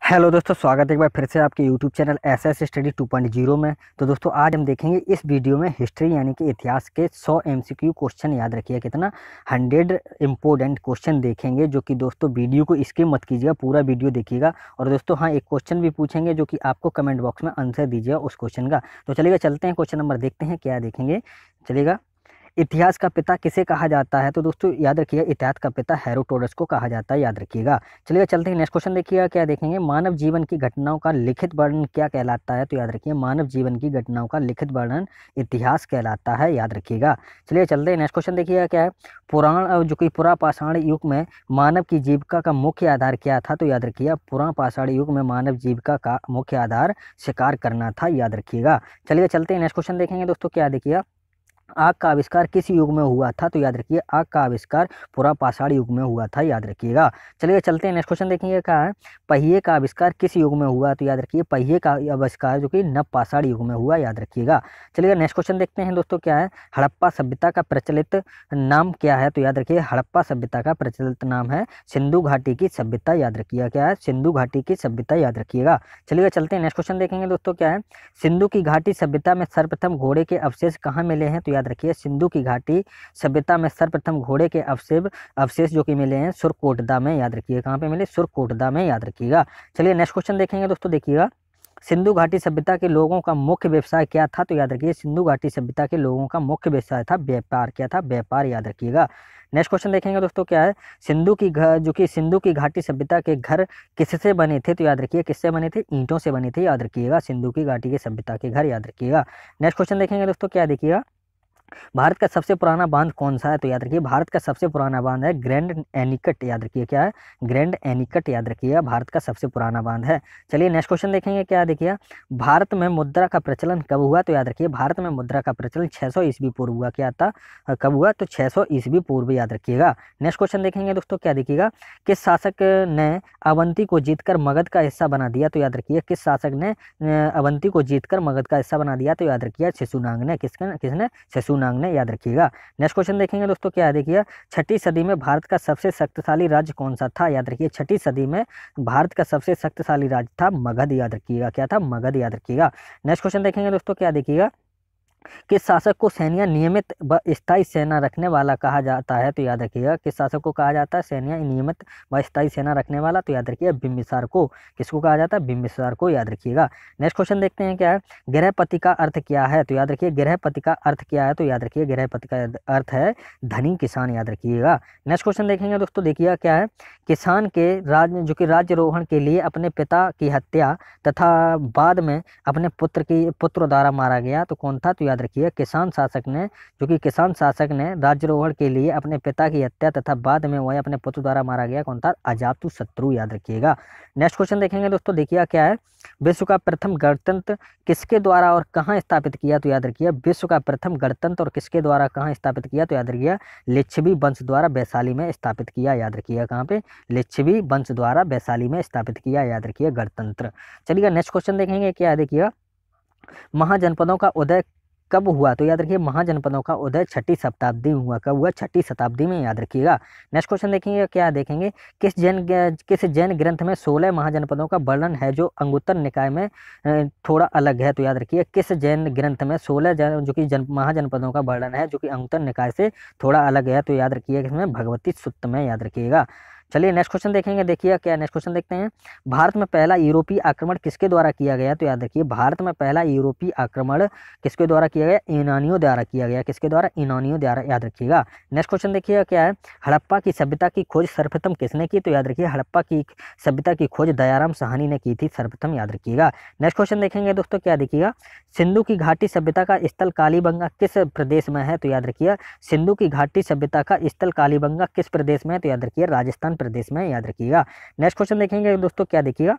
Hello दोस्तों, स्वागत है एक बार फिर से आपके यूट्यूब चैनल एसएस स्टडी 2.0 में। तो दोस्तों आज हम देखेंगे इस वीडियो में हिस्ट्री यानी कि इतिहास के 100 एमसीक्यू क्वेश्चन। याद रखिए कितना 100 इंपॉर्टेंट क्वेश्चन देखेंगे, जो कि दोस्तों वीडियो को स्किप मत कीजिएगा, पूरा वीडियो देखिएगा। और दोस्तों हाँ, एक क्वेश्चन भी पूछेंगे जो कि आपको कमेंट बॉक्स में आंसर दीजिएगा उस क्वेश्चन का। तो चलिएगा चलते हैं, क्वेश्चन नंबर देखते हैं क्या देखेंगे। चलिएगा, इतिहास का पिता किसे कहा जाता है? तो दोस्तों याद रखिएगा, इतिहास का पिता हेरोडोटस को कहा जाता है, याद रखिएगा। चलिए चलते हैं नेक्स्ट क्वेश्चन, देखिएगा क्या देखेंगे। मानव जीवन की घटनाओं का लिखित वर्णन क्या कहलाता है? तो याद रखिए, मानव जीवन की घटनाओं का लिखित वर्णन इतिहास कहलाता है, याद रखिएगा। चलिए चलते हैं नेक्स्ट क्वेश्चन, देखिएगा क्या है। जो कि पुरापाषाण युग में मानव की जीविका का मुख्य आधार क्या था? तो याद रखिएगा, पुरापाषाण युग में मानव जीविका का मुख्य आधार शिकार करना था, याद रखिएगा। चलिए चलते हैं नेक्स्ट क्वेश्चन देखेंगे दोस्तों, क्या देखिएगा। आग का आविष्कार किस युग में हुआ था? तो याद रखिए, आग का आविष्कार पुरापाषाण युग में हुआ था, याद रखिएगा। चलिए चलते हैं नेक्स्ट क्वेश्चन देखेंगे, क्या है। पहिए का आविष्कार किस युग में हुआ? तो याद रखिए, पहिए का आविष्कार जो कि नवपाषाण युग में हुआ, याद रखिएगा। चलिए नेक्स्ट क्वेश्चन देखते हैं दोस्तों, क्या है। हड़प्पा सभ्यता का प्रचलित नाम क्या है? तो याद रखिए, हड़प्पा सभ्यता का प्रचलित नाम है सिंधु घाटी की सभ्यता, याद रखिएगा। क्या है? सिंधु घाटी की सभ्यता, याद रखिएगा। चलिए चलते हैं नेक्स्ट क्वेश्चन देखेंगे दोस्तों, क्या है। सिंधु की घाटी सभ्यता में सर्वप्रथम घोड़े के अवशेष कहाँ मिले हैं? तो याद रखिए, सिंधु की घाटी सभ्यता में सर्वप्रथम घोड़े के अवशेष जो कि मिले हैं सुरकोटदा में, याद रखिए। कहाँ पे मिले? सुरकोटदा में, याद रखिएगा। चलिए नेक्स्ट क्वेश्चन देखेंगे दोस्तों, देखिएगा। सिंधु घाटी सभ्यता के लोगों का मुख्य व्यवसाय क्या था? तो याद रखिए, सिंधु घाटी सभ्यता के लोगों का मुख्य व्यवसाय था व्यापार। क्या था? व्यापार, याद रखिएगा। नेक्स्ट क्वेश्चन देखेंगे दोस्तों, क्या है। जो कि सिंधु की घाटी सभ्यता के घर किससे बने थे? तो याद रखिए, किससे बने थे? ईंटों से बने थे, याद रखिएगा। सिंधु की घाटी की सभ्यता के घर, याद रखिएगा। नेक्स्ट क्वेश्चन देखेंगे दोस्तों, क्या देखिएगा। भारत का सबसे पुराना बांध कौन सा है? तो याद रखिए, भारत का सबसे पुराना बांध है ग्रैंड एनीकट, याद रखिए। क्या है? ग्रैंड एनीकट, याद रखिएगा, भारत का सबसे पुराना बांध है। चलिए नेक्स्ट क्वेश्चन देखेंगे, क्या देखिए। भारत में मुद्रा का प्रचलन कब हुआ? तो याद रखिए, भारत में मुद्रा का प्रचलन 600 ईस्वी पूर्व हुआ। क्या था? कब हुआ? तो 600 ईस्वी पूर्व, याद रखिएगा। नेक्स्ट क्वेश्चन देखेंगे दोस्तों, क्या देखिएगा। किस शासक ने अवंती को जीतकर मगध का हिस्सा बना दिया? तो याद रखिए, किस शासक ने अवंती को जीतकर मगध का हिस्सा बना दिया? तो याद रखिए, शिशुनाग ने। किसने? शिशुनाग ने, याद रखिएगा। नेक्स्ट क्वेश्चन देखेंगे दोस्तों, क्या देखिए। छठी सदी में भारत का सबसे शक्तिशाली राज्य कौन सा था? याद रखिए, छठी सदी में भारत का सबसे शक्तिशाली राज्य था मगध, याद रखिएगा। क्या था? मगध, याद रखिएगा। नेक्स्ट क्वेश्चन देखेंगे दोस्तों, क्या देखिएगा। किस शासक को सैन्य नियमित व स्थायी सेना रखने वाला कहा जाता है? तो याद रखिएगा, किस शासक को कहा जाता है सैन्य नियमित व स्थायी सेना रखने वाला? तो याद रखिए, बिंबिसार को। किसको कहा जाता है? बिंबिसार को, याद रखिएगा। नेक्स्ट क्वेश्चन देखते हैं, क्या है। गृहपति का अर्थ क्या है? तो याद रखिए, गृहपति का अर्थ क्या है? तो याद रखिए, गृहपति का अर्थ है धनी किसान, याद रखिएगा। नेक्स्ट क्वेश्चन देखेंगे दोस्तों, देखिएगा, क्या है। किसान के जो कि राज्यारोहण के लिए अपने पिता की हत्या तथा बाद में अपने पुत्र द्वारा मारा गया, तो कौन था? तो याद रखिए, किसान शासक ने राज्यारोहण के लिए अपने पिता की हत्या तथा बाद में वह अपने पुत्र द्वारा मारा गया, कौन था? अजातशत्रु, याद रखिएगा। नेक्स्ट क्वेश्चन देखेंगे दोस्तों, देखिए, क्या है। विश्व का प्रथम गणतंत्र किसके द्वारा और कहाँ स्थापित किया? तो याद रखिए, विश्व का प्रथम गणतंत्र और किसके द्वारा कहाँ स्थापित किया? तो याद रखिए, लिच्छवी वंश द्वारा वैशाली में स्थापित किया, याद रखिएगा। कहाँ पे? लिच्छवी वंश द्वारा वैशाली में स्थापित किया, याद रखिए, गणतंत्र। चलिए नेक्स्ट क्वेश्चन देखेंगे, क्या देखिएगा। महाजनपदों का उदय कब हुआ? तो याद रखिए, महाजनपदों का उदय छठी शताब्दी में हुआ। कब हुआ? छठी शताब्दी में, याद रखिएगा। नेक्स्ट क्वेश्चन देखेंगे, क्या देखेंगे। किस जैन ग्रंथ में 16 महाजनपदों का वर्णन है जो अंगुत्तर निकाय में थोड़ा अलग है? तो याद रखिए, किस जैन ग्रंथ में 16 जो कि महाजनपदों का वर्णन है जो कि अंगुत्तर निकाय से थोड़ा अलग है? तो याद रखिए, किसमें? भगवती सूक्त में, याद रखिएगा। चलिए नेक्स्ट क्वेश्चन देखेंगे, देखिए, क्या नेक्स्ट क्वेश्चन देखते हैं। भारत में पहला यूरोपीय आक्रमण किसके द्वारा किया गया? तो याद रखिए, भारत में पहला यूरोपीय आक्रमण किसके द्वारा किया गया? यूनानियों द्वारा किया गया। किसके द्वारा? यूनानियों द्वारा, याद रखिएगा। नेक्स्ट क्वेश्चन देखिएगा, क्या है। हड़प्पा की सभ्यता की खोज सर्वप्रथम किसने की? तो याद रखिए, हड़प्पा की सभ्यता की खोज दयाराम साहनी ने की थी सर्वप्रथम, याद रखिएगा। नेक्स्ट क्वेश्चन देखेंगे दोस्तों, क्या देखिएगा। सिंधु की घाटी सभ्यता का स्थल कालीबंगा किस प्रदेश में है? तो याद रखिए, सिंधु की घाटी सभ्यता का स्थल कालीबंगा किस प्रदेश में है? तो याद रखिए, राजस्थान प्रदेश में, याद रखिएगा। नेक्स्ट क्वेश्चन देखेंगे दोस्तों, क्या देखिएगा।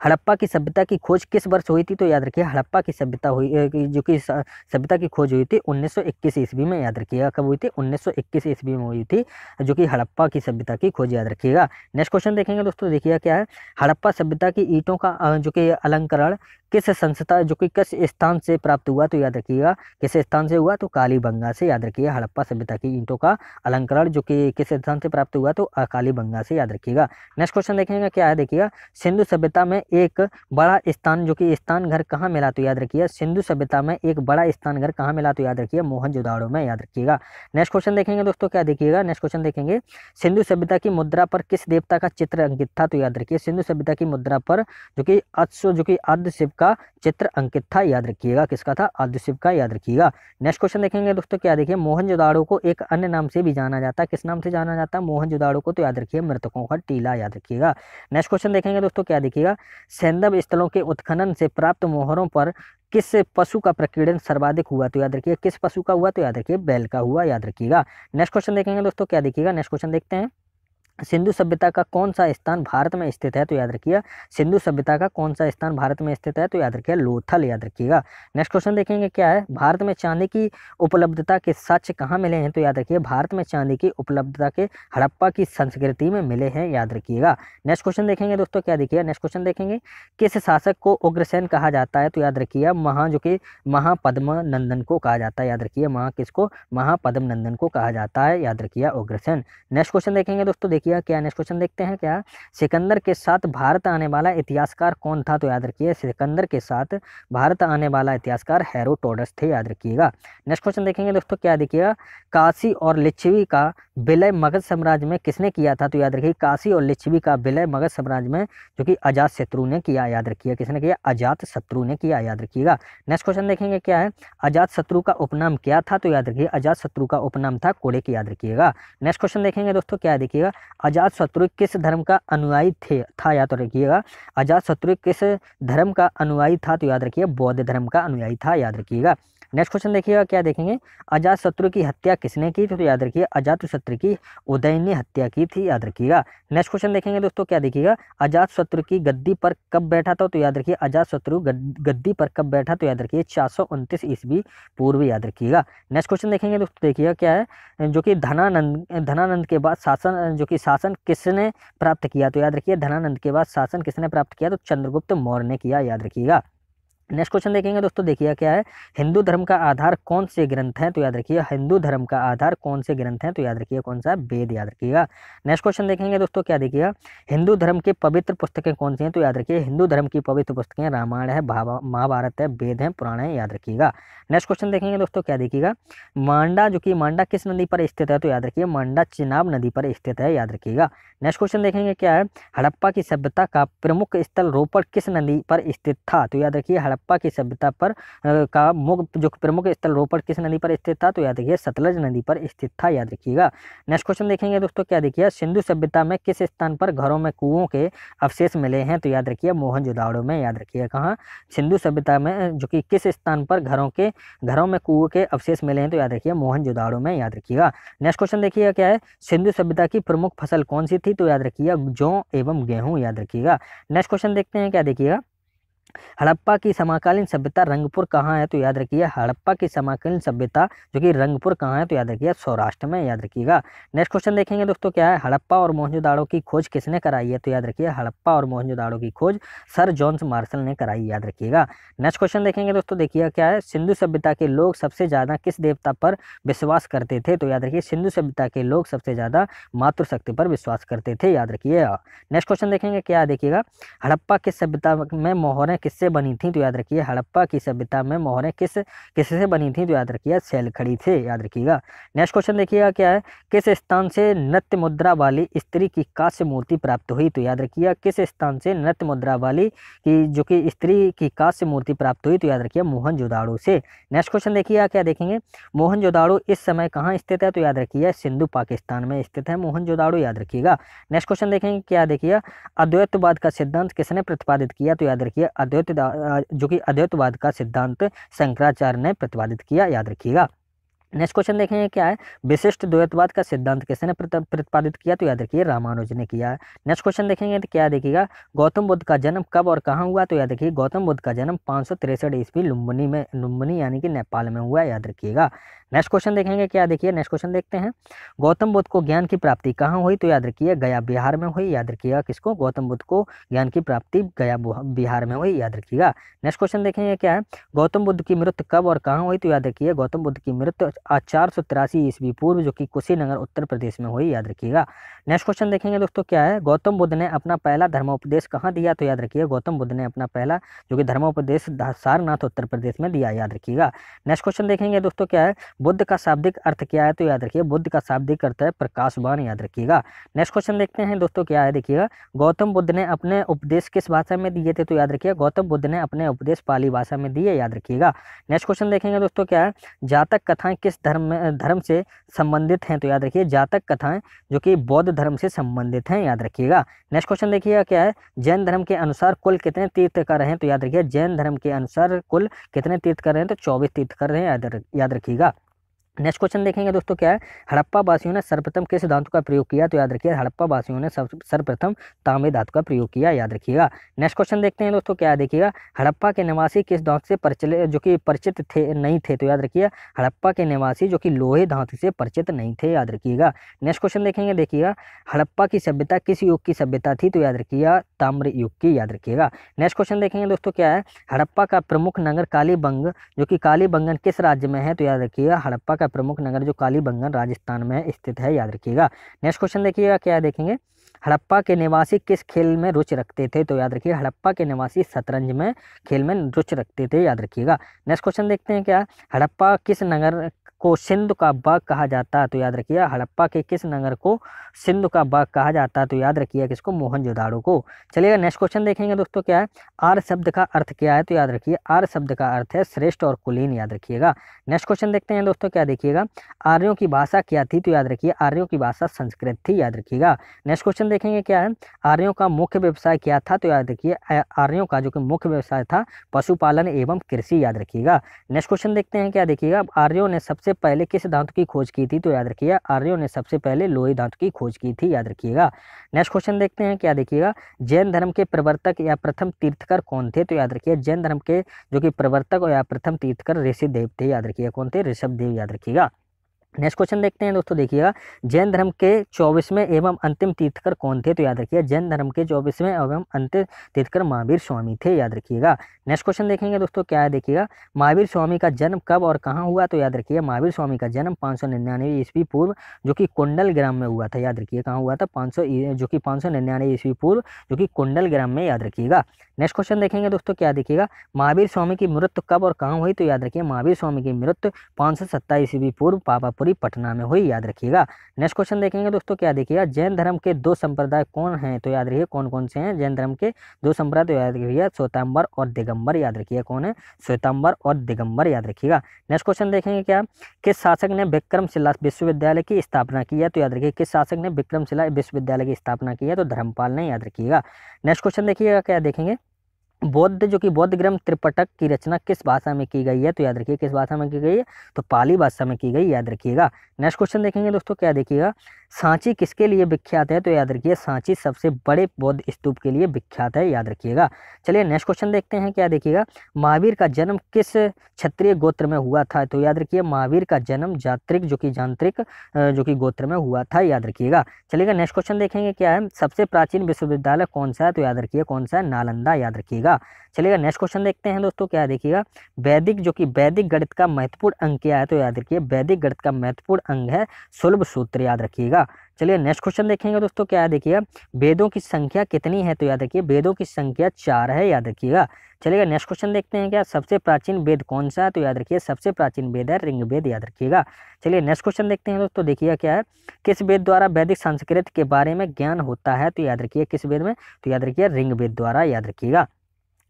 हड़प्पा की सभ्यता की खोज किस वर्ष हुई थी? तो याद रखिए हड़प्पा की सभ्यता हुई जो कि सभ्यता की खोज हुई थी 1921 ईस्वी में। याद रखिएगा कब हुई थी? 1921 ईस्वी में हुई थी जो कि हड़प्पा की सभ्यता की खोज। याद रखिएगा। नेक्स्ट क्वेश्चन देखेंगे दोस्तों, देखिएगा क्या है। हड़प्पा सभ्यता की ईंटों का जो कि अलंकरण किस संस्था जो कि किस स्थान से प्राप्त हुआ? तो याद रखिएगा किस स्थान से हुआ? तो कालीबंगा से। याद रखिए हड़प्पा सभ्यता की ईंटों का अलंकरण जो कि किस स्थान से प्राप्त हुआ? तो कालीबंगा से। याद रखिएगा। नेक्स्ट क्वेश्चन देखेंगे क्या है, देखिएगा सिंधु सभ्यता में एक बड़ा स्थान जो कि स्थान घर कहाँ मिला? तो याद रखिए सिंधु सभ्यता में एक बड़ा स्थान घर कहाँ मिला? तो याद रखिए मोहनजोदाड़ो में। याद रखिएगा। नेक्स्ट क्वेश्चन देखेंगे दोस्तों, क्या देखिएगा नेक्स्ट क्वेश्चन देखेंगे, सिंधु सभ्यता की मुद्रा पर किस देवता का चित्र अंकित था? तो याद रखिए सिंधु सभ्यता की मुद्रा पर जो कि अश्व जो कि आद्य शिव का चित्र अंकित था। याद रखिएगा किसका था? आद्य शिव का। याद रखिएगा। नेक्स्ट क्वेश्चन देखेंगे दोस्तों, क्या देखिए मोहनजोदाड़ो को एक अन्य नाम से भी जाना जाता है। किस नाम से जाना जाता है मोहनजोदाड़ो को? तो याद रखिए मृतकों का टीला। याद रखिएगा। नेक्स्ट क्वेश्चन देखेंगे दोस्तों, क्या देखिएगा सैंधव स्थलों के उत्खनन से प्राप्त मोहरों पर किस पशु का प्रकीर्णन सर्वाधिक हुआ? तो याद रखिए किस पशु का हुआ? तो याद रखिए बैल का हुआ। याद रखिएगा। नेक्स्ट क्वेश्चन देखेंगे दोस्तों, क्या देखिएगा नेक्स्ट क्वेश्चन देखते हैं, सिंधु सभ्यता का कौन सा स्थान भारत में स्थित है? तो याद रखिए सिंधु सभ्यता का कौन सा स्थान भारत में स्थित है? तो याद रखिए लोथल। याद रखिएगा। नेक्स्ट क्वेश्चन देखेंगे क्या है, भारत में चांदी की उपलब्धता के साक्ष्य कहाँ मिले हैं? तो याद रखिए भारत में चांदी की उपलब्धता के हड़प्पा की संस्कृति में मिले हैं। याद रखिएगा। नेक्स्ट क्वेश्चन देखेंगे दोस्तों, क्या देखिए नेक्स्ट क्वेश्चन देखेंगे, किस शासक को उग्रसेन कहा जाता है? तो याद रखिए जो कि महापद्म नंदन को कहा जाता है। याद रखिए किसको? महापद्म नंदन को कहा जाता है। याद रखिए उग्रसेन। नेक्स्ट क्वेश्चन देखेंगे दोस्तों, देखिए क्या नेक्स्ट क्वेश्चन देखते हैं, क्या सिकंदर के साथ भारत आने वाला इतिहासकार कौन था? तो याद रखिए सिकंदर के साथ भारत आने वाला इतिहासकार हेरोडोटस थे। याद रखिएगा। नेक्स्ट क्वेश्चन देखेंगे दोस्तों, क्या देखिएगा काशी और लिच्छवी का विलय मगध साम्राज्य में किसने किया था? तो याद रखिए काशी और लिच्छवी का विलय मगध साम्राज्य में जो कि अजात शत्रु ने किया। याद रखिए किसने किया? अजात शत्रु ने किया। याद रखिएगा। नेक्स्ट क्वेश्चन देखेंगे क्या है, अजात शत्रु का उपनाम क्या था? तो याद रखिए अजात शत्रु का उपनाम था कोड़ेक। याद रखिएगा। नेक्स्ट क्वेश्चन देखेंगे दोस्तों, क्या देखिएगा अजात शत्रु किस धर्म का अनुयायी था? याद रखिएगा अजात शत्रु किस धर्म का अनुयायी था? तो याद रखिए बौद्ध धर्म का अनुयायी था। याद रखिएगा। नेक्स्ट क्वेश्चन देखिएगा क्या देखेंगे, अजात शत्रु की हत्या किसने की? तो याद रखिए अजात शत्रु की उदयन ने हत्या की थी। याद रखिएगा। नेक्स्ट क्वेश्चन देखेंगे दोस्तों, क्या देखिएगा अजात शत्रु की गद्दी पर कब बैठा था? तो याद रखिए अजात शत्रु गद्दी पर कब बैठा? तो याद रखिए 429 ईस्वी पूर्व। याद रखिएगा। नेक्स्ट क्वेश्चन देखेंगे दोस्तों, देखिएगा क्या है जो कि धनानंद के बाद शासन किसने प्राप्त किया? तो याद रखिए धनानंद के बाद शासन किसने प्राप्त किया? तो चंद्रगुप्त मौर्य ने किया। याद रखिएगा। नेक्स्ट क्वेश्चन देखेंगे दोस्तों, देखिए क्या है हिंदू धर्म का आधार कौन से ग्रंथ हैं? तो याद रखिए हिंदू धर्म का आधार कौन से ग्रंथ हैं? तो याद रखिए कौन सा? वेद। याद रखिएगा। नेक्स्ट क्वेश्चन देखेंगे दोस्तों, क्या देखिएगा हिंदू धर्म की पवित्र पुस्तकें कौन सी हैं? तो याद रखिए हिंदू धर्म की पवित्र पुस्तकें रामायण है, महाभारत है, वेद है, पुराण है। याद रखिएगा। नेक्स्ट क्वेश्चन देखेंगे दोस्तों, क्या देखिएगा मांडा किस नदी पर स्थित है? तो याद रखिए मांडा चिनाब नदी पर स्थित है। याद रखिएगा। नेक्स्ट क्वेश्चन देखेंगे क्या है हड़प्पा की सभ्यता का प्रमुख स्थल रोपड़ किस नदी पर स्थित था? तो याद रखिए हड़प्पा की सभ्यता पर का जो प्रमुख स्थल रोपड़ किस नदी पर स्थित था? तो याद रखिए सतलज नदी पर स्थित था। याद रखिएगा। नेक्स्ट क्वेश्चन देखेंगे दोस्तों, क्या देखिए सिंधु सभ्यता में किस स्थान पर घरों में कुओं के अवशेष मिले हैं? तो याद रखिए मोहनजोदाड़ो में। याद रखिए कहाँ? सिंधु सभ्यता में जो कि किस स्थान पर घरों में कुओं के अवशेष मिले हैं? तो याद रखिए मोहनजोदाड़ो में। याद रखिएगा। नेक्स्ट क्वेश्चन देखिएगा क्या है सिंधु सभ्यता की प्रमुख फसल कौन सी थी? तो याद रखिए जौ एवं गेहूं। याद रखिएगा। नेक्स्ट क्वेश्चन देखते हैं, क्या देखिएगा हड़प्पा की समकालीन सभ्यता रंगपुर कहाँ है? तो याद रखिए हड़प्पा की समकालीन सभ्यता जो कि रंगपुर कहाँ है? तो याद रखिए सौराष्ट्र में। याद रखिएगा। नेक्स्ट क्वेश्चन देखेंगे दोस्तों, क्या है हड़प्पा और मोहनजोदाड़ो की खोज किसने कराई है? तो याद रखिए हड़प्पा और मोहनजोदाड़ो की खोज सर जॉन्स मार्शल ने कराई। याद रखिएगा। नेक्स्ट क्वेश्चन देखेंगे दोस्तों, देखिए क्या है सिंधु सभ्यता के लोग सबसे ज्यादा किस देवता पर विश्वास करते थे? तो याद रखिए सिंधु सभ्यता के लोग सबसे ज्यादा मातृशक्ति पर विश्वास करते थे। याद रखिए। नेक्स्ट क्वेश्चन देखेंगे, क्या देखिएगा हड़प्पा की सभ्यता में मोहरें किससे बनी थी? तो याद रखिए हड़प्पा की सभ्यता में मोहरें किससे बनी थी? तो याद रखिए सैलखड़ी से। याद रखिएगा। नेक्स्ट क्वेश्चन देखिएगा क्या है किस स्थान से नृत्य मुद्रा वाली स्त्री की कांस्य मूर्ति प्राप्त हुई? तो याद रखिए किस स्थान से नृत्य मुद्रा वाली की जो कि स्त्री की कांस्य मूर्ति प्राप्त हुई? तो याद रखिए मोहनजोदाड़ो से। नेक्स्ट क्वेश्चन देखिए क्या देखेंगे मोहनजोदाड़ो इस समय कहाँ स्थित है? तो याद रखिए सिंधु पाकिस्तान में स्थित है मोहनजोदाड़ो। याद रखिएगा। नेक्स्ट क्वेश्चन देखेंगे, क्या देखिए अद्वैतवाद का सिद्धांत किसने प्रतिपादित किया? तो याद रखिए अद्वैतवाद का सिद्धांत शंकराचार्य ने प्रतिपादित किया। याद रखिएगा। नेक्स्ट क्वेश्चन देखेंगे क्या है, विशिष्ट द्वैतवाद का सिद्धांत किसने प्रतिपादित किया, तो याद रखिए रामानुज ने किया है। नेक्स्ट क्वेश्चन देखेंगे तो क्या देखिएगा, गौतम बुद्ध का जन्म कब और कहाँ हुआ, तो याद रखिए गौतम बुद्ध का जन्म 563 ईस्वी लुम्बिनी यानी कि नेपाल में हुआ, याद रखिएगा। नेक्स्ट क्वेश्चन देखेंगे क्या, देखिए नेक्स्ट क्वेश्चन देखते हैं, गौतम बुद्ध को ज्ञान की प्राप्ति कहाँ हुई, तो याद रखिए गया बिहार में हुई, याद रखिएगा किसको, गौतम बुद्ध को ज्ञान की प्राप्ति गया बिहार में हुई, याद रखिएगा। नेक्स्ट क्वेश्चन देखेंगे क्या है, गौतम बुद्ध की मृत्यु कब और कहाँ हुई, तो याद रखिए गौतम बुद्ध की मृत्यु 483 ईस्वी पूर्व जो कि कुशीनगर उत्तर प्रदेश में हुई, याद रखिएगा। नेक्स्ट क्वेश्चन देखेंगे दोस्तों क्या है, गौतम बुद्ध ने अपना पहला धर्मोपदेश कहाँ दिया, तो याद रखिए गौतम बुद्ध ने अपना पहला जो कि धर्मोपदेश सारनाथ उत्तर प्रदेश में दिया, याद रखिएगा। नेक्स्ट क्वेश्चन देखेंगे दोस्तों क्या है, बुद्ध का शाब्दिक अर्थ क्या है, तो याद रखिए बुद्ध का शाब्दिक अर्थ है प्रकाशवान, याद रखिएगा। नेक्स्ट क्वेश्चन देखते हैं दोस्तों क्या है, देखिएगा गौतम बुद्ध ने अपने उपदेश किस भाषा में दिए थे, तो याद रखिए गौतम बुद्ध ने अपने उपदेश पाली भाषा में दिए, याद रखिएगा। नेक्स्ट क्वेश्चन देखेंगे दोस्तों क्या है, जातक कथाएं किस धर्म से संबंधित हैं, तो याद रखिए जातक कथाएं जो कि बौद्ध धर्म से संबंधित हैं, याद रखिएगा। नेक्स्ट क्वेश्चन देखिएगा क्या है, जैन धर्म के अनुसार कुल कितने तीर्थंकर हैं, तो याद रखिए जैन धर्म के अनुसार कुल कितने तीर्थंकर हैं, तो 24 तीर्थंकर हैं, याद रखिएगा। नेक्स्ट क्वेश्चन देखेंगे दोस्तों क्या है, हड़प्पा वासियों ने सर्वप्रथम किस धातु का प्रयोग किया, तो याद रखिए हड़प्पा वासियों ने सर्वप्रथम तांबे धातु का प्रयोग किया, याद रखिएगा। नेक्स्ट क्वेश्चन देखते हैं दोस्तों क्या है, देखिएगा हड़प्पा के निवासी किस धातु से परिचित थे नहीं थे, तो याद रखिए हड़प्पा के निवासी जो कि लोहे धातु से परिचित नहीं थे, याद रखिएगा। नेक्स्ट क्वेश्चन देखेंगे, देखिएगा हड़प्पा की सभ्यता किस युग की सभ्यता थी, तो याद रखिएगा ताम्र युग की, याद रखिएगा। नेक्स्ट क्वेश्चन देखेंगे दोस्तों क्या है, हड़प्पा का प्रमुख नगर कालीबंग जो कि कालीबंगन किस राज्य में है, तो याद रखिएगा हड़प्पा का प्रमुख नगर जो कालीबंगन राजस्थान में स्थित है, याद रखिएगा। नेक्स्ट क्वेश्चन देखिएगा क्या है, देखेंगे हड़प्पा के निवासी किस खेल में रुचि रखते थे, तो याद रखिए हड़प्पा के निवासी शतरंज में खेल में रुचि रखते थे, याद रखिएगा। नेक्स्ट क्वेश्चन देखते हैं क्या, हड़प्पा किस नगर को सिंधु का बाग कहा जाता है, तो याद रखिए हड़प्पा के किस नगर को सिंधु का बाग कहा जाता है, तो याद रखिए किसको, मोहनजोदाड़ो को। चलिएगा नेक्स्ट क्वेश्चन देखेंगे दोस्तों क्या है, आर्य शब्द का अर्थ क्या है, तो याद रखिए आर्य शब्द का अर्थ है श्रेष्ठ और कुलीन, याद रखिएगा। नेक्स्ट क्वेश्चन देखते हैं दोस्तों क्या, देखिएगा आर्यों की भाषा क्या थी, तो याद रखिए आर्यों की भाषा संस्कृत थी, याद रखिएगा। नेक्स्ट क्वेश्चन देखेंगे क्या है, आर्यों का मुख्य व्यवसाय क्या था, तो याद रखिए आर्यों का जो कि मुख्य व्यवसाय था पशुपालन एवं कृषि, याद रखिएगा। नेक्स्ट क्वेश्चन देखते हैं क्या, देखिएगा आर्यों ने सबसे पहले किस धातु की खोज की थी, तो याद रखिए आर्यों ने सबसे पहले लोहे धातु की खोज की थी, याद रखिएगा। नेक्स्ट क्वेश्चन देखते हैं क्या, देखिएगा जैन धर्म के प्रवर्तक या प्रथम तीर्थकर कौन थे, तो याद रखिए जैन धर्म के जो कि प्रवर्तक या प्रथम तीर्थकर ऋषिदेव थे, याद रखिए कौन थे, ऋषभदेव, याद रखिएगा। नेक्स्ट क्वेश्चन देखते हैं दोस्तों, देखिएगा जैन धर्म के 24वें एवं अंतिम तीर्थकर कौन थे, तो याद रखिए जैन धर्म के 24वें एवं अंतिम तीर्थकर महावीर स्वामी थे, याद रखिएगा। नेक्स्ट क्वेश्चन देखेंगे दोस्तों क्या है, देखिएगा महावीर स्वामी का जन्म कब और कहाँ हुआ, तो याद रखिए महावीर स्वामी का जन्म 599 ईस्वी पूर्व जो कि कुंडल ग्राम में हुआ था, याद रखिए कहाँ हुआ था, 599 ईस्वी पूर्व जो कि कुंडल ग्राम में, याद रखिएगा। नेक्स्ट क्वेश्चन देखेंगे दोस्तों क्या, देखिएगा महावीर स्वामी की मृत्यु कब और कहाँ हुई, तो याद रखिए महावीर स्वामी की मृत्यु 527 ईस्वी पूर्व पावापुरी पटना में हुई, याद रखिएगा। नेक्स्ट क्वेश्चन देखेंगे दोस्तों क्या, देखिएगा जैन धर्म के 2 संप्रदाय कौन हैं, तो याद रखिए कौन कौन से हैं जैन धर्म के 2 संप्रदाय, तो याद रखिए श्वेतांबर और दिगंबर, याद रखिए कौन है, श्वेतांबर और दिगंबर, याद रखिएगा। नेक्स्ट क्वेश्चन देखेंगे क्या, किस शासक ने विक्रमशिला विश्वविद्यालय की स्थापना की है, तो याद रखिए किस शासक ने विक्रमशिला विश्वविद्यालय की स्थापना की है, तो धर्मपाल ने, याद रखिएगा। नेक्स्ट क्वेश्चन देखिएगा क्या, देखेंगे बौद्ध ग्रंथ त्रिपिटक की रचना किस भाषा में की गई है, तो याद रखिए किस भाषा में की गई है, तो पाली भाषा में की गई, याद रखिएगा। नेक्स्ट क्वेश्चन देखेंगे दोस्तों क्या, देखिएगा सांची किसके लिए विख्यात है, तो याद रखिए सांची सबसे बड़े बौद्ध स्तूप के लिए विख्यात है, याद रखिएगा। चलिए नेक्स्ट क्वेश्चन देखते हैं क्या, देखिएगा महावीर का जन्म किस क्षत्रिय गोत्र में हुआ था, तो याद रखिए महावीर का जन्म जात्रिक जो कि गोत्र में हुआ था, याद रखिएगा। चलिएगा नेक्स्ट क्वेश्चन देखेंगे क्या है, सबसे प्राचीन विश्वविद्यालय कौन सा है, तो याद रखिए कौन सा है, नालंदा, याद रखिएगा। चलिएगा नेक्स्ट क्वेश्चन देखते हैं दोस्तों क्या, देखिएगा वैदिक गणित का महत्वपूर्ण अंग क्या है, तो याद रखिए वैदिक गणित का महत्वपूर्ण अंग है सुलभ सूत्र, याद रखिएगा। चलिए नेक्स्ट क्वेश्चन देखेंगे दोस्तों क्या है, देखिएगा वेदों की संख्या कितनी है, तो याद रखिए वेदों की संख्या 4 है, याद रखिएगा। चलिएगा नेक्स्ट क्वेश्चन देखते हैं क्या, सबसे प्राचीन वेद कौन सा है, तो याद रखिए सबसे प्राचीन वेद है ऋग्वेद, याद रखिएगा। चलिए नेक्स्ट क्वेश्चन देखते हैं दोस्तों, देखिएगा क्या है, किस वेद द्वारा वैदिक संस्कृत के बारे में ज्ञान होता है, तो याद रखिए किस वेद में, तो याद रखिए ऋग्वेद द्वारा, याद रखिएगा।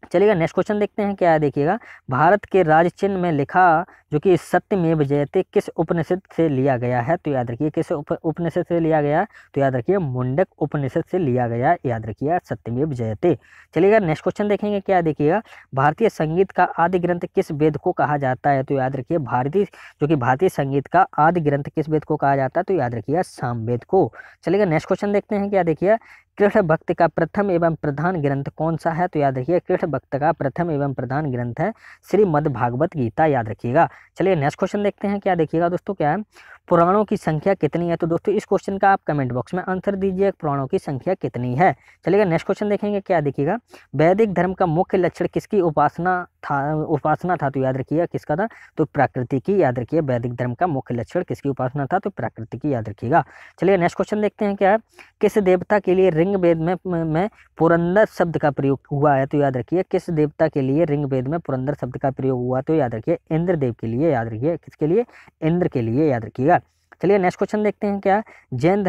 चलिएगा नेक्स्ट क्वेश्चन देखते हैं क्या है, देखिएगा भारत के राज चिन्ह में लिखा जो कि सत्यमेव जयते किस उपनिषद से लिया गया है, तो याद रखिए किस उपनिषद से लिया गया है, तो याद रखिए मुंडक उपनिषद से लिया गया, याद रखिए सत्यमेव जयते। चलिएगा नेक्स्ट क्वेश्चन देखेंगे क्या है, देखिएगा भारतीय संगीत का आदि ग्रंथ किस वेद को कहा जाता है, तो याद रखिए भारतीय संगीत का आदि ग्रंथ किस वेद को कहा जाता है, तो याद रखिए सामवेद को। चलिएगा नेक्स्ट क्वेश्चन देखते हैं क्या, देखिए कृष्ण भक्त का प्रथम एवं प्रधान ग्रंथ कौन सा है, तो याद रखिए कृष्ण भक्त का प्रथम एवं प्रधान ग्रंथ है श्रीमद् भागवत गीता, याद रखिएगा। चलिए नेक्स्ट क्वेश्चन देखते हैं क्या, देखिएगा दोस्तों क्या है पुराणों की संख्या कितनी है, तो दोस्तों इस क्वेश्चन का आप कमेंट बॉक्स में आंसर दीजिए पुराणों की संख्या कितनी है। चलिएगा नेक्स्ट क्वेश्चन देखेंगे क्या, देखिएगा वैदिक धर्म का मुख्य लक्षण किसकी उपासना था, तो याद रखिए किसका था, तो प्रकृति की, याद रखिए वैदिक धर्म का मुख्य लक्षण किसकी उपासना था, तो प्रकृति की, याद रखिएगा। चलिए नेक्स्ट क्वेश्चन देखते हैं क्या है किस देवता के लिए ऋग्वेद में पुरंदर शब्द का प्रयोग हुआ है, तो याद रखिए किस देवता के लिए ऋग्वेद में पुरंदर शब्द का प्रयोग हुआ, तो याद रखिए इंद्र देव के लिए, याद रखिए किसके लिए, इंद्र के लिए, याद रखिएगा। चलिए नेक्स्ट क्वेश्चन देखते हैं क्या जैन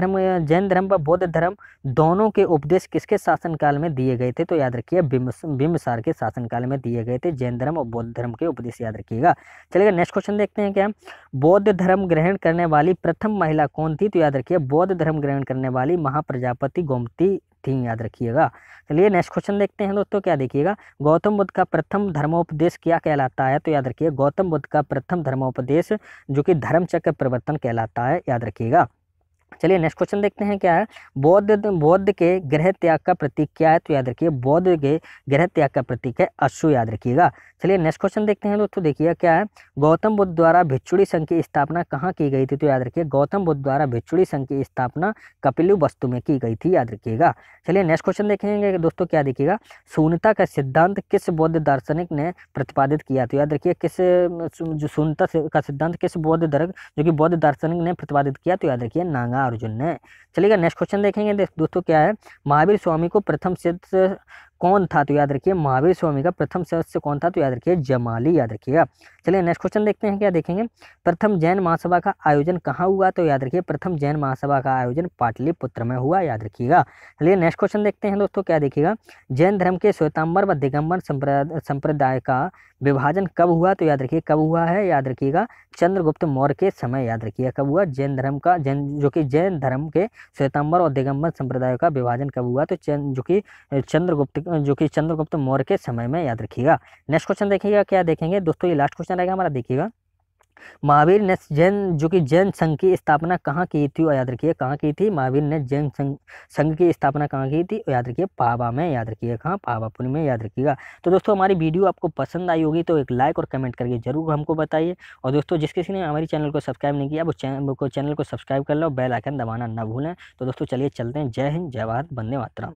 धर्म व बौद्ध धर्म दोनों के उपदेश किसके शासनकाल में दिए गए थे, तो याद रखिए बिंबिसार के शासनकाल में दिए गए थे जैन धर्म और बौद्ध धर्म के उपदेश, याद रखिएगा। चलिए नेक्स्ट क्वेश्चन देखते हैं क्या बौद्ध धर्म ग्रहण करने वाली प्रथम महिला कौन थी, तो याद रखिए बौद्ध धर्म ग्रहण करने वाली महाप्रजापति गोमती थी, याद रखिएगा। चलिए नेक्स्ट क्वेश्चन देखते हैं दोस्तों क्या, देखिएगा गौतम बुद्ध का प्रथम धर्मोपदेश क्या कहलाता है, तो याद रखिए गौतम बुद्ध का प्रथम धर्मोपदेश जो कि धर्मचक्र प्रवर्तन कहलाता है, याद रखिएगा। चलिए नेक्स्ट क्वेश्चन देखते हैं क्या है बौद्ध के गृह त्याग का प्रतीक क्या है, तो याद रखिए बौद्ध के गृह त्याग का प्रतीक है अश्व, याद रखिएगा। चलिए नेक्स्ट क्वेश्चन देखते हैं दोस्तों, देखिए क्या है गौतम बुद्ध द्वारा भिक्षुणी संघ की स्थापना कहाँ की गई थी, तो याद रखिए गौतम बुद्ध द्वारा भिक्षुणी संघ की स्थापना कपिलु वस्तु में की गई थी, याद रखिएगा। चलिए नेक्स्ट क्वेश्चन देखेंगे दोस्तों क्या, देखिएगा शून्यता का सिद्धांत किस बौद्ध दार्शनिक ने प्रतिपादित किया, तो याद रखिए किस जो शून्यता का सिद्धांत किस बौद्ध जो कि बौद्ध दार्शनिक ने प्रतिपादित किया, तो याद रखिए नागार्जुन ने। चलिएगा नेक्स्ट क्वेश्चन देखेंगे दोस्तों क्या है महावीर स्वामी को प्रथम सदस्य कौन था, तो याद रखिए महावीर स्वामी का प्रथम सदस्य कौन था, तो याद रखिए जमाली, याद रखिएगा। चलिए नेक्स्ट क्वेश्चन देखते हैं क्या, देखेंगे प्रथम जैन महासभा का आयोजन कहाँ हुआ, तो याद रखिए प्रथम जैन महासभा का आयोजन पाटलिपुत्र में हुआ, याद रखिएगा। चलिए नेक्स्ट क्वेश्चन देखते हैं दोस्तों क्या, देखिएगा जैन धर्म के श्वेतांबर व दिगंबर संप्रदाय का विभाजन कब हुआ, तो याद रखिए कब हुआ है, याद रखिएगा चंद्रगुप्त मौर्य के समय, याद रखिए कब हुआ जैन धर्म के श्वेतांबर और दिगंबर संप्रदाय का विभाजन कब हुआ, तो जो कि चंद्रगुप्त मौर्य के समय में, याद रखिएगा। नेक्स्ट क्वेश्चन देखिएगा क्या, देखेंगे दोस्तों ये लास्ट क्वेश्चन रहेगा हमारा, देखिएगा महावीर ने जैन संघ की स्थापना कहाँ की थी, और याद रखिए कहाँ की थी, महावीर ने जैन संघ की स्थापना कहाँ की थी, याद रखिए पावा में, याद रखिए कहाँ पावापुरी में, याद रखिएगा। तो दोस्तों हमारी वीडियो आपको पसंद आई होगी तो एक लाइक और कमेंट करके जरूर हमको बताइए, और दोस्तों जिस किसी ने हमारी चैनल को सब्सक्राइब नहीं किया वो चैनल को सब्सक्राइब कर लो, बेल आइकन दबाना ना भूलें। तो दोस्तों चलिए चलते हैं, जय हिंद, जय भारत, वंदे मातरम।